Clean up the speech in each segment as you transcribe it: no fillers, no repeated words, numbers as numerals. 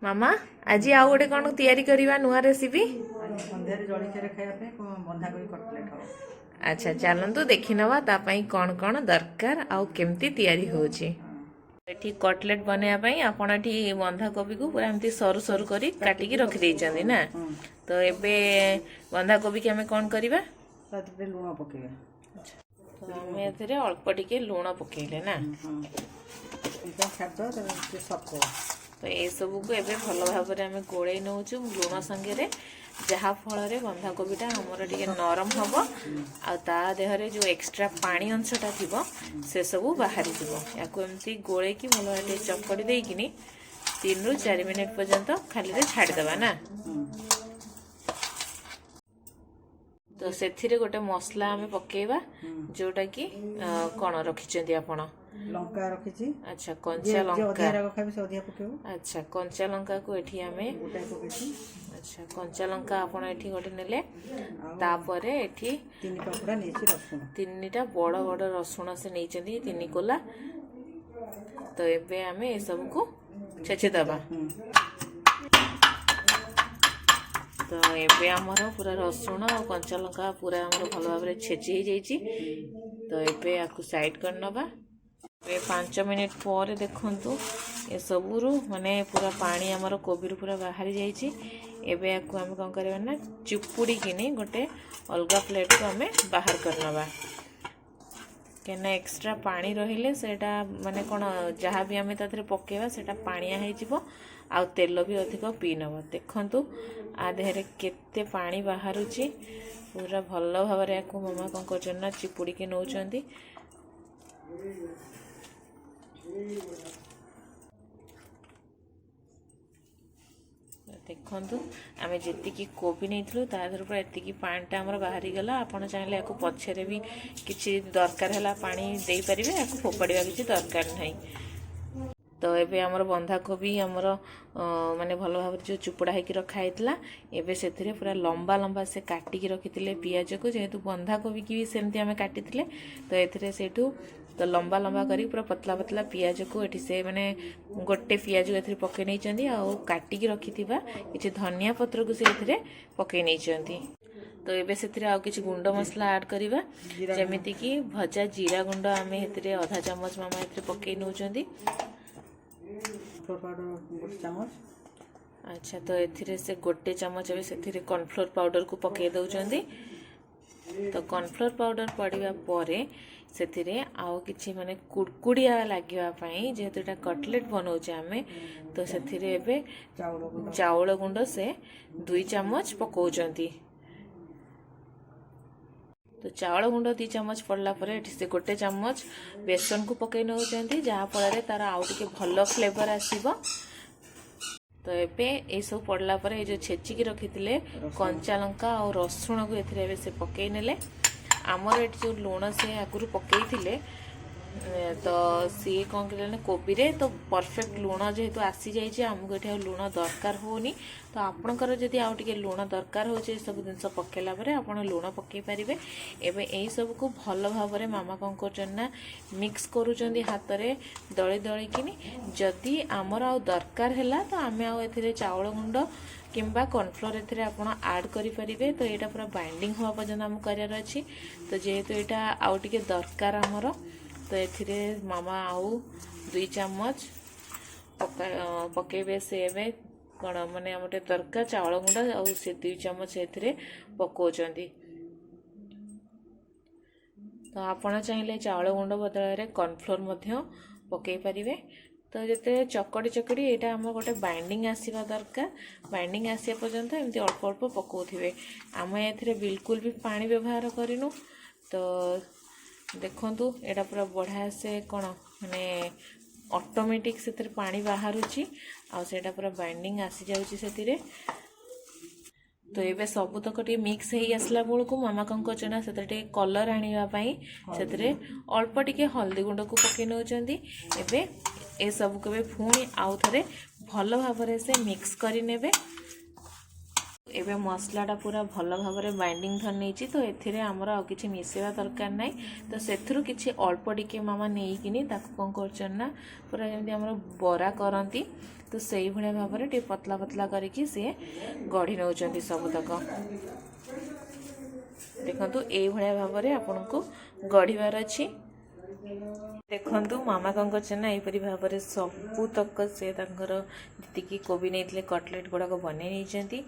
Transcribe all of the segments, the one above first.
मामा आज आउ गोटे कौन तैयारी करवा नुआ रेसिपी अच्छा चलतु देखी नवा तापाई कौन कौन दरकार आउ केमती तैयारी होची एठी कटलेट बनाया आपण एठी बंधाकोबी को पूरा एमती सरू सरू करी काटिकी रखी देइचंदी ना तो एबे बंधाकोबी के हमें कौन करवा लुण पकेबा तो हमें एथिरे अल्प टिके लुण पकेले ना तो ये सब को एबे भल भाव में आम गोड़े नौ लुण संगे जहा फल बंधाकोबीटा हमर टिके नरम हम आ देहरे जो एक्स्ट्रा पानी अंशटा थी से सब बाहरी या एमती गोले की भल भाव चकड़ी देकिनी 3 ରୁ 4 मिनिट पर्यंत खाली छाड़देवा ना तो से गोटे मसला आम पकेबा जोटा कि कौन रखिछंती आपण लंका रखिछि अच्छा कंचा लंका अच्छा कंचा लंका को एठी आमे अच्छा कंचा लंका आपण एठी गोटे नेले तापरे एठी 3 टुकड़ा नेछि रसुन 3टा बड़ बड़ रसुन से नेचंती 3 कोला तो एबे आमे ए सब को छेछि दबा तो एबे हमर पूरा रसुन और कंचा लंका पूरा हमर भल भाव में छेची हो जाइछि तो एबे आकु साइड कर नबा 5 मिनिट पर देखंतु ए सबुरु माने पूरा पानी हमर कोबी रू पूरा बाहरी जाइछि एबे आकु हम कोन करबा ना चुपुड़ी किनी गोटे अलगा प्लेट को हमें बाहर करनबा केना एक्स्ट्रा पानी रहिले सेटा माने कोन जहा भी हमें ताथरे पकेबा सेटा पानिया हे जिवो आ तेल भी अधिक पी नबो देखंतु आ देहरे केते पानी बाहरुची पूरा भल भाव रे आकु मम्मा कोन करछन चिपुड़ी के नौचंती देखंतु आमे जेतिकी कोबी नैथलु ताधर पर एतिकी पानीटा हमर बाहरी गला आपण चाहिले याको पछरे भी किछि दरकार हला पानी देई परिबे याको फोपड़िबा किछि दरकार नै तो एबे हमर बंधाकोबी हमर माने भल भाव जो चुपड़ा हेकि रखा हैतला एबे सेथिरे पूरा लंबा लंबा से काटी की रखिथिले पियाज को जेहेतु बंधाकोबी की भी सेमती हमें काटिथिले तो एथिरे सेठू तो लंबा लंबा करी पूरा पतला पतला पियाज को एठी से माने गोटे पियाज को एथिरे पके नै चंदी आ काटी की रखिथिबा किछि धनिया पत्र को से एथिरे पके नै चंदी तो एबे सेथिरे आ किछि गुंड मसला ऐड करबा जेमिति कि भजा जीरा गुंड हमें एथिरे आधा चम्मच मामा एथिरे पके नौ चंदी अच्छा तो एथिरे से गोटे चम्मच अबे सेथिरे कॉर्नफ्लोर पाउडर को पके दउचंदी तो कॉर्नफ्लोर पाउडर पड़िबा परे सेथिरे आउ किछि माने कुडकुडिया लागिबा पई जेहेतु एटा कटलेट बनौचे आमे तो सेथिरे एबे चाउल गुंड से 2 चम्मच पकोचंती तो चावल गुंड 2 चम्मच पड़ला परे एठी से गोटे चम्मच बेसन को पकई नउचंती जहा फल तार आउ टिके भल फ्लेवर आसीबो तो एबे ए सब पड़ला परे ए जो छेची की रखिथिले कंचा लंका और रसुन को एथिरे एबे से पकई नेले आमर एठी जो लुण से आगुरु पकई थिले तो सी कौन कहले कोबी रे तो परफेक्ट लुण जेहेतु आसी जाइए आमको ये लुण दरकार होनी तो आपणकर जदि आउ टिके लुण दरकार हो सब जिन पकेला परे आपण लुण पकई पारिबे एबे एई सब को भल भाव में मामा कौन कर मिक्स करूचंदी हाथ रे दଳି दଳି किनी जदि आमर आउ दरकार हैला तो आमे आउ एथिरे चावल गुंड किंबा कॉर्नफ्लोर एथिरे आपण ऐड करि परिबे तो एटा पूरा बाइंडिंग होवा पर्यंत हम करियार अछि तो जेहेतु एटा आउ टिके दरकार हमर तो एथिरे मामा आउ 2 चम्मच पकेबे से एबे कोन माने हमटे दरकार चावल गुंडा आउ से 2 चम्मच एथिरे पकोचंदी तो आपण चाहिले चावल गुंड बदल रे कॉर्नफ्लोर मध्य पकेई परिबे तो जते चकड़ी चकड़ी एटा हम गोटे बाइंडिंग आसीबा दरकार बाइंडिंग आसिया पर्यंत एमती अल्प अल्प पकोथिबे आमे एथिरे बिल्कुल भी पानी व्यवहार करिनु तो देखंतु एटा पूरा बढ़िया से कौन माने ऑटोमेटिक से पानी बाहरुची आ सेटा पूरा बाइंडिंग आसी जाउची सेतिरे तो ये सब तक टे मिक्स हो आसला बेलू को मामा कौन करना से कलर आने से अल्प टिके हल्दी गुंड को पकई नौचंदी एबे ए सब को पुणी आउ थे भल भाव से मिक्स करने एबे मसलाटा पूरा भल भाव बाइंडिंग धर नहीं तो एथिरे आमर आ किछि मिसेवा दरकार नाही तो सेथुरु किछि अल्प टिके मामा नेइकिनी ताकु कोन करछन ना पूरा जेमति आमर बरा करंती तो सेही भले भाव टे पतला पतला करके से गढ़ी नउचंती सबतक देखंतु एई भले भाव आपनको गढ़ीवार अछि देखंतु मामा कौन करना यहपरी भाव में सबूतक से जी कोबी नहीं कटलेट गुड़ाक बनै नहीं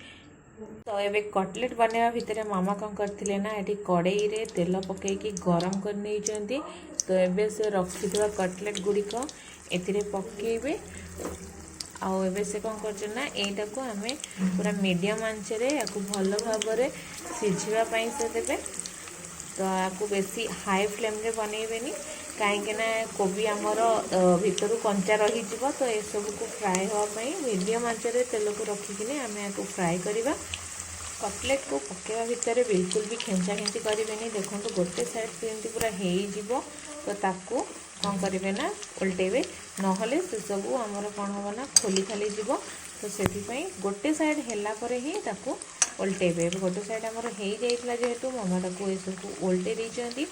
तो ये कटलेट बनवा भितर मामा कौन करते ना ये कड़ई रे तेल पकईकि गरम कर नहीं तो ये से रखि कटलेट गुड़िक ए पकेबे आउ एबे से कौन करना यहीटा को आम पूरा मीडियम आंचरे या भल भाव सिझापी से देवे तो आपको बेसी हाई फ्लेम रे बनइबेनी कहीं कोबी आमर भितर कंचा रही तो ये सब को फ्राए होगापी मीडियम आंचरे तेल को रखिकी आम या फ्राए करवा कटलेट को पकेवा भितर बिल्कुल भी खेंचा खेंची करेंगे देखो गोटे साइड से पूरा हो तो ताकू कौन करेंगे ना उल्टेबे नहले से सब आमर कौन हम ना खोली खाली जीव तो से गोटे साइड है ही ताकू उल्टेबे गोटे साइड आमर हो जाइला जेहेतु मामा ताकू ये सब उल्टे देती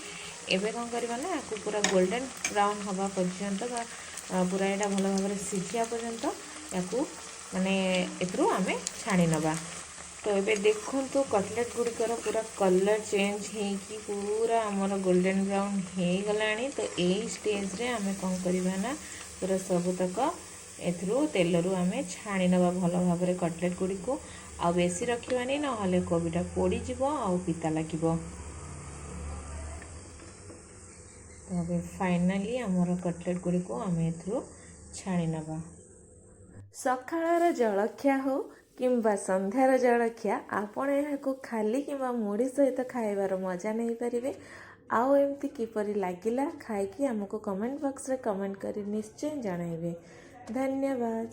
एबे कौन करवा ना आपको पूरा गोल्डन ब्राउन हवा पर्यंत पूरा यहाँ भल भाव में सीझा पर्यंत या माने एथरू आम छाणी नवा तो ये देखु कटलेट गुड़िकर पूरा कलर चेंज होगी पूरा आमर गोल्डन ब्राउन हो गलानी तो यही स्टेज रे आम कौन करवा ना पूरा सबुतक एथरू तेलरू आम छाणी नवा भल भाव में कटलेट गुड़ी को आ बेसी रखिबानी नहले कोबीटा पोड़ीज आ पिता लगे तो अब फाइनाली आमर कटलेट गुड़ी को आम एथरू छाणी नवा सकाळर जलखिया हो किंबा संध्यार जलखिया आपण यहाँ खाली किंबा मुढ़ी सहित खाइबार मजा नहीं पारे आउ एमती किपरि लागिला खाइकी आमको कमेंट बॉक्स रे कमेंट करी निश्चय जणाइबे धन्यवाद।